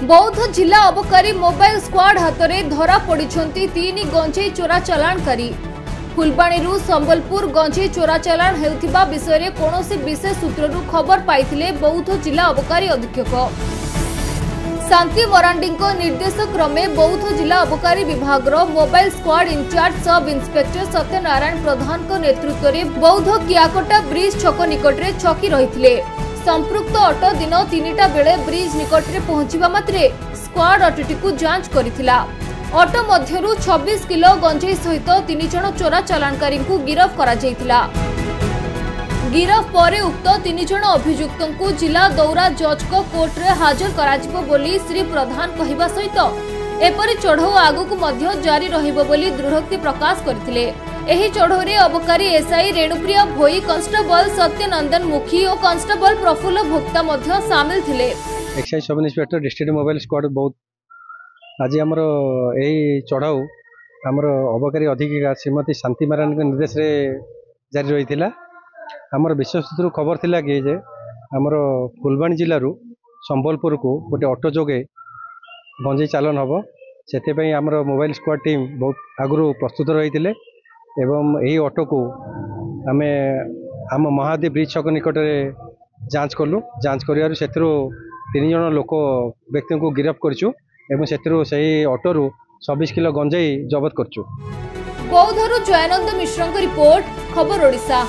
बौद्ध जिला अबकारी मोबाइल स्क्वाड हाथ में धरा पड़ी तीन गंजेई चोरा चालाणकारी। फुलबाणी संबलपुर गंजेई चोरा चालाण हेउथिबा विषय में कौन विशेष सूत्रु खबर पाई बौद्ध जिला अबकारी अधीक्षक शांति मरांडी निर्देश क्रमे बौद्ध जिला अबकारी विभाग mobile squad incharge sub inspector Satyanarayan Pradhan नेतृत्व में बौद्ध कियाकटा ब्रिज छक निकट में छकी रही। संपृक्त ऑटो दिन 3टा बेले ब्रिज निकट में पहुंचवा मात्रे स्क्वाड ऑटोटी को जांच करिथिला। ऑटो मध्यरु 26 किलो गंजेई सहित 3 जण चोरा चालाणकारी को गिरफ्त करा जायतिला। गिरफ्त पर उक्त 3 जण अभियुक्तों को जिला दौरा जज को कोर्ट रे हाजर कराजिबो बोली श्री प्रधान कहिबा सहित एपरि चढ़ऊ आगु मध्य जारी रहिबो बोली दृढ़ोक्ति प्रकाश करथिले। एही चढ़ऊरे अबकारी एसआई रेणुप्रिया भोई, कांस्टेबल सत्यनंदन मुखी और कांस्टेबल प्रफुल्ल भोक्ता मध्य शामिल थिले। Excise sub inspector district mobile squad बहुत आज आमर यही चढ़ाऊ आमर अबकारी अधीक्षिका श्रीमती शांति मारानी निर्देश रे जारी रही। आमर विशेष सूत्र खबर थिला कि जे आमर फुलबाणी जिलूर संबलपुर को गोटे ऑटो जोगे गंजेई चालन हम से आमर मोबाइल स्क्वाड टीम बहुत आगु प्रस्तुत रही एवं यही ऑटो को आमे आम महादी ब्रिज छक निकट में जांच कलु। जांच कर 3 जण लोक व्यक्ति को गिरफ्त करचु एवं से ऑटो 26 किलो गंजेई जबत करचु। बौद्धरू जयानंद मिश्र रिपोर्ट, खबर ओडिशा।